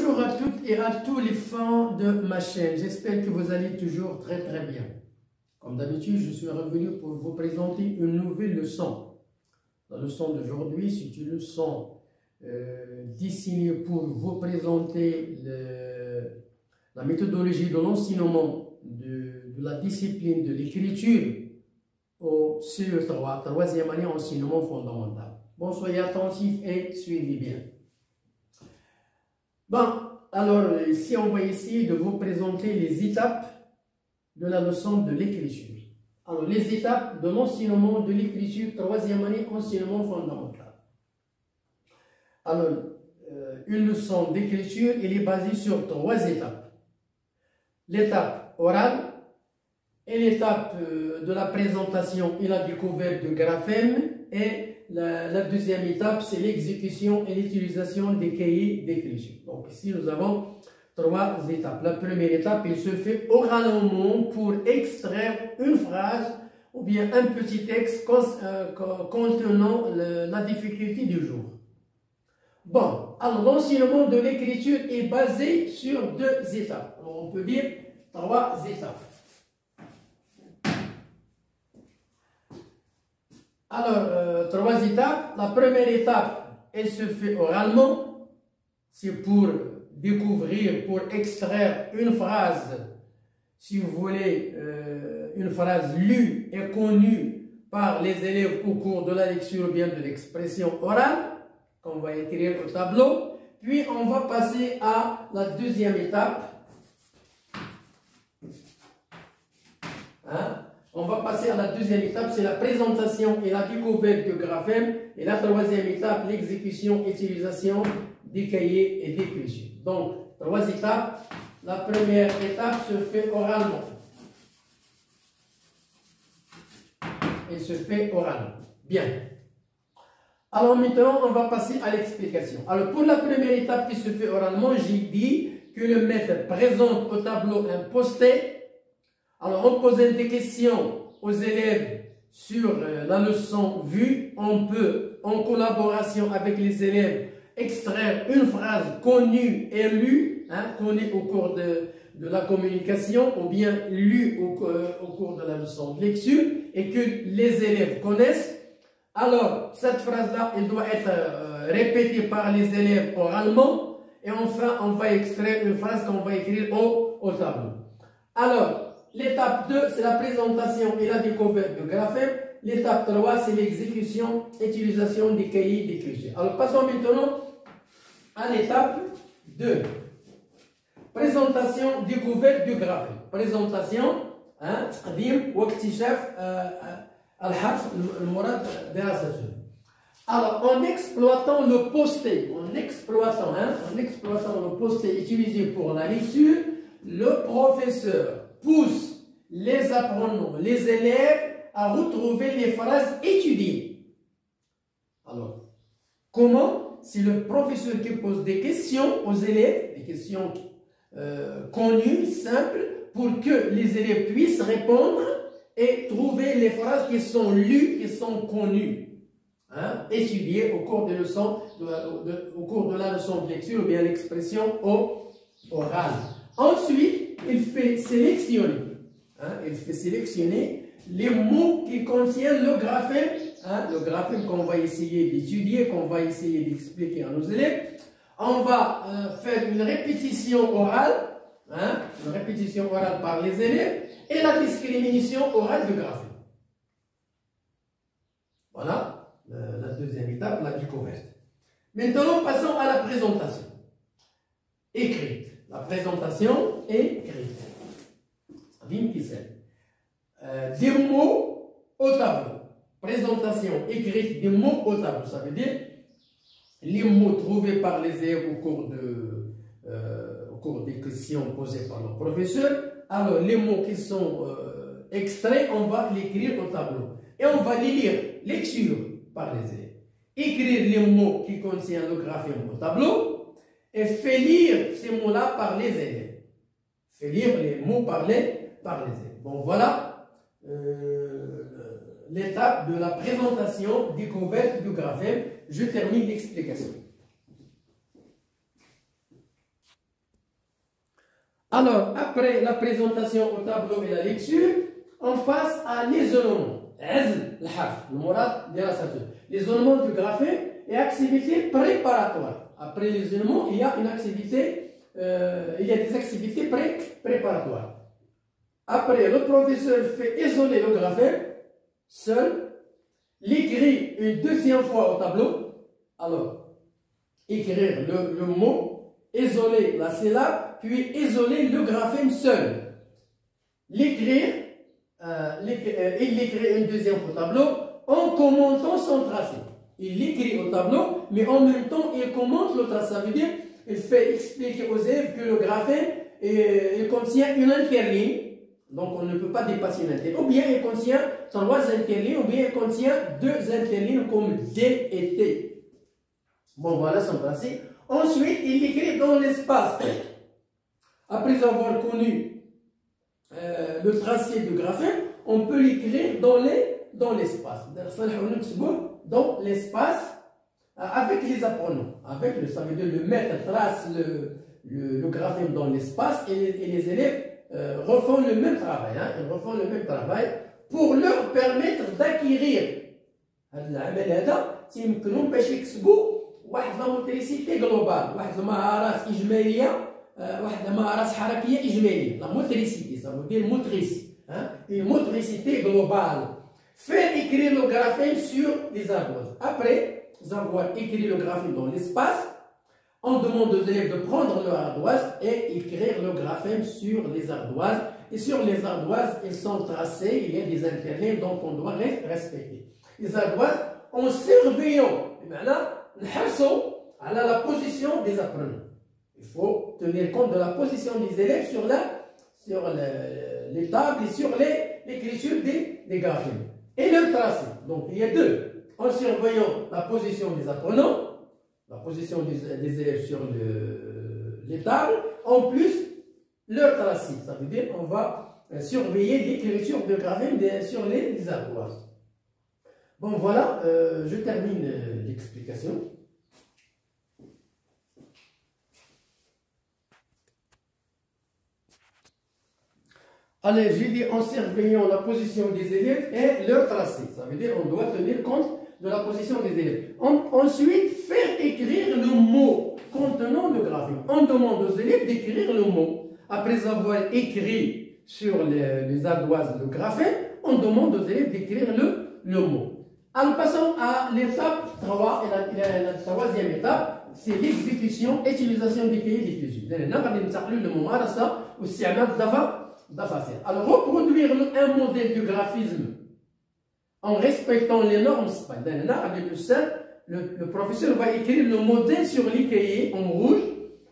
Bonjour à toutes et à tous les fans de ma chaîne, j'espère que vous allez toujours très bien. Comme d'habitude, je suis revenu pour vous présenter une nouvelle leçon. La leçon d'aujourd'hui, c'est une leçon destinée pour vous présenter la méthodologie de l'enseignement de la discipline de l'écriture au CE3, troisième année enseignement fondamental. Bon, soyez attentifs et suivez bien. Bon, alors ici on va essayer de vous présenter les étapes de la leçon de l'écriture. Alors les étapes de l'enseignement de l'écriture, troisième année enseignement fondamental. Alors, une leçon d'écriture, elle est basée sur trois étapes. L'étape orale et l'étape de la présentation et la découverte de graphèmes, et la deuxième étape, c'est l'exécution et l'utilisation des cahiers d'écriture. Donc ici, nous avons trois étapes. La première étape, elle se fait oralement pour extraire une phrase ou bien un petit texte contenant la difficulté du jour. Bon, alors l'enseignement de l'écriture est basé sur deux étapes. Alors, on peut dire trois étapes. Alors, trois étapes. La première étape, elle se fait oralement. C'est pour découvrir, pour extraire une phrase, si vous voulez, une phrase lue et connue par les élèves au cours de la lecture ou bien de l'expression orale, qu'on va écrire au tableau. Puis, on va passer à la deuxième étape. On va passer à la deuxième étape, c'est la présentation et la découverte de graphèmes. Et la troisième étape, l'exécution et utilisation des cahiers et d'écriture. Donc, trois étapes. La première étape se fait oralement. Elle se fait oralement. Bien. Alors maintenant, on va passer à l'explication. Alors, pour la première étape qui se fait oralement, j'ai dit que le maître présente au tableau un post-it. Alors, on pose des questions aux élèves sur la leçon vue. On peut, en collaboration avec les élèves, extraire une phrase connue et lue, connue au cours de la communication, ou bien lue au cours de la leçon de lecture, et que les élèves connaissent. Alors, cette phrase-là, elle doit être répétée par les élèves oralement, et enfin, on va extraire une phrase qu'on va écrire au tableau. Alors, l'étape 2, c'est la présentation et la découverte de graphèmes. L'étape 3, c'est l'exécution et l'utilisation des cahiers d'écriture. Alors, passons maintenant à l'étape 2. Présentation, découverte du graphème. Présentation, c'est-à-dire, alors, en exploitant le post-it, en exploitant le post-it utilisé pour la lecture, le professeur pousse les apprenants, les élèves à retrouver les phrases étudiées. Alors, comment? C'est le professeur qui pose des questions aux élèves, des questions connues, simples, pour que les élèves puissent répondre et trouver les phrases qui sont lues, qui sont connues, étudiées au cours de la leçon de lecture ou bien l'expression orale. Ensuite, il fait sélectionner, les mots qui contiennent le graphème qu'on va essayer d'étudier, qu'on va essayer d'expliquer à nos élèves. On va faire une répétition orale, par les élèves, et la discrimination orale du graphème. Voilà, la deuxième étape, la découverte. Maintenant, passons à la présentation écrite. La présentation écrite. Des mots au tableau. Présentation écrite des mots au tableau. Ça veut dire les mots trouvés par les élèves au cours des questions posées par le professeur. Alors, les mots qui sont extraits, on va l'écrire au tableau. Et on va les lire. Lecture par les élèves. Écrire les mots qui contiennent le graphème au tableau. Et fait lire ces mots-là par les élèves. Fait lire les mots par les élèves. Bon, voilà l'étape de la présentation, découverte du graphème. Je termine l'explication. Alors, après la présentation au tableau et la lecture, on passe à l'isolement. L'isolement du graphème et activité préparatoire. Après l'isolement, il y a une activité, il y a des activités préparatoires. Après, le professeur fait isoler le graphème seul, l'écrit une deuxième fois au tableau. Alors, écrire le mot, isoler la syllabe, puis isoler le graphème seul. L'écrire, il l'écrit une deuxième fois au tableau en commentant son tracé. Il l'écrit au tableau, mais en même temps, il commente le tracé. Ça veut dire, il fait expliquer aux élèves que le graphème il contient une interligne. Donc, on ne peut pas dépasser une interligne. Ou bien, il contient 3 interlignes, ou bien, il contient 2 interlignes comme D et T. Bon, voilà son tracé. Ensuite, il écrit dans l'espace. Après avoir connu le tracé du graphème, on peut l'écrire dans l'espace. Dans l'espace, avec les apprenants. Ça veut dire le maître trace le graphème dans l'espace et les élèves refont le même travail. Ils refont le même travail pour leur permettre d'acquérir واحد لا موتريسيتي جلوبال واحد المهارات اجماليه واحد المهارات حركيه اجماليه لا موتريسيتي ça veut dire motrice une motricité globale. Faire écrire le graphème sur les ardoises. Après avoir écrit le graphème dans l'espace, on demande aux élèves de prendre leur ardoise et écrire le graphème sur les ardoises. Et sur les ardoises, ils sont tracés, il y a des interlignes, donc on doit respecter. Les ardoises, en surveillant, et maintenant, à la position des apprenants. Il faut tenir compte de la position des élèves sur les tables et sur l'écriture des graphèmes. Et le tracé. Donc il y a deux. En surveillant la position des apprenants, la position des élèves sur les tables, en plus leur tracé. Ça veut dire qu'on va surveiller l'écriture de graphèmes sur les ardoises. Bon voilà, je termine l'explication. Allez, j'ai dit en surveillant la position des élèves et leur tracé. Ça veut dire qu'on doit tenir compte de la position des élèves. Ensuite, faire écrire le mot contenant le graphème. On demande aux élèves d'écrire le mot. Après avoir écrit sur les ardoises le graphème, on demande aux élèves d'écrire le mot. Alors passons à l'étape 3, et la troisième étape, c'est l'exécution, utilisation des cahiers d'écriture. Alors reproduire un modèle du graphisme en respectant les normes. Le professeur va écrire le modèle sur les cahiers en rouge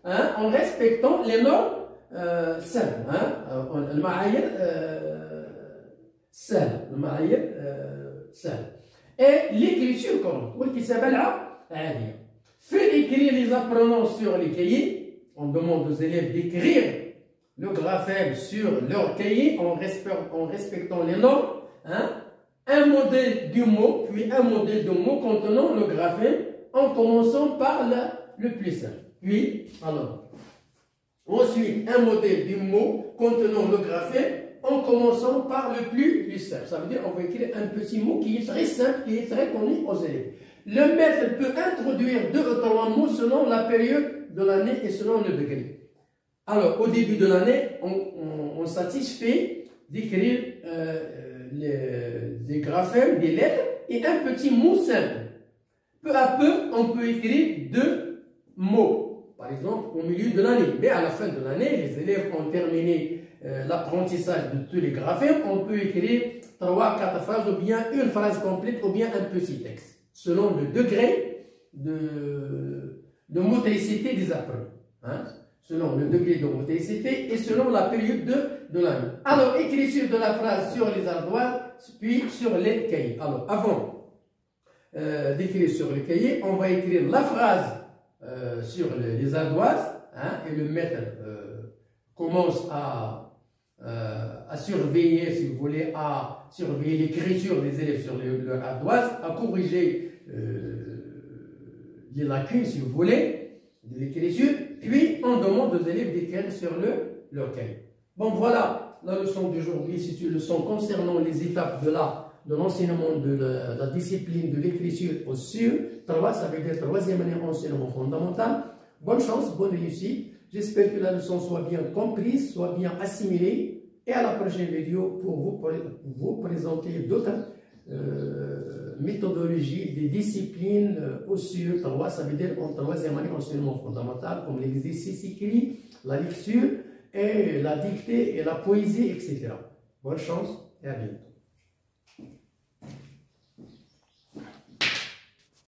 en respectant les normes simples. Et l'écriture courante qui s'appelle faire écrire les apprenants sur les cahiers. On demande aux élèves d'écrire le graphème sur leur cahier en respectant les normes. Un modèle du mot, puis un modèle de mot contenant le graphème en commençant par le plus simple. Puis, alors, ensuite, un modèle du mot contenant le graphème en commençant par le plus simple. Ça veut dire qu'on va écrire un petit mot qui est très simple, qui est très connu aux élèves. Le maître peut introduire 2 ou 3 mots selon la période de l'année et selon le degré. Alors, au début de l'année, on satisfait d'écrire des graphèmes, des lettres et un petit mot simple. Peu à peu, on peut écrire 2 mots, par exemple, au milieu de l'année. Mais à la fin de l'année, les élèves ont terminé l'apprentissage de tous les graphèmes. On peut écrire 3, 4 phrases, ou bien une phrase complète, ou bien un petit texte, selon le degré de motricité des apprenants. Selon le degré de motricité et selon la période de l'année. Alors, écriture de la phrase sur les ardoises, puis sur les cahiers. Alors, avant d'écrire sur le cahier, on va écrire la phrase sur les ardoises, et le maître commence à surveiller, si vous voulez, à surveiller l'écriture des élèves sur leurs ardoises, à corriger les lacunes, si vous voulez, de l'écriture. Puis, on demande aux élèves d'écrire sur leur cahier. Bon, voilà la leçon d'aujourd'hui. C'est une leçon concernant les étapes de l'enseignement de la discipline de l'écriture au CE. 3, ça veut dire troisième année enseignement fondamental. Bonne chance, bonne réussite. J'espère que la leçon soit bien comprise, soit bien assimilée. Et à la prochaine vidéo pour vous présenter d'autres méthodologies des disciplines au CE 3, ça veut dire en troisième année enseignement fondamental, comme l'exercice écrit, la lecture, et la dictée et la poésie, etc. Bonne chance et à bientôt.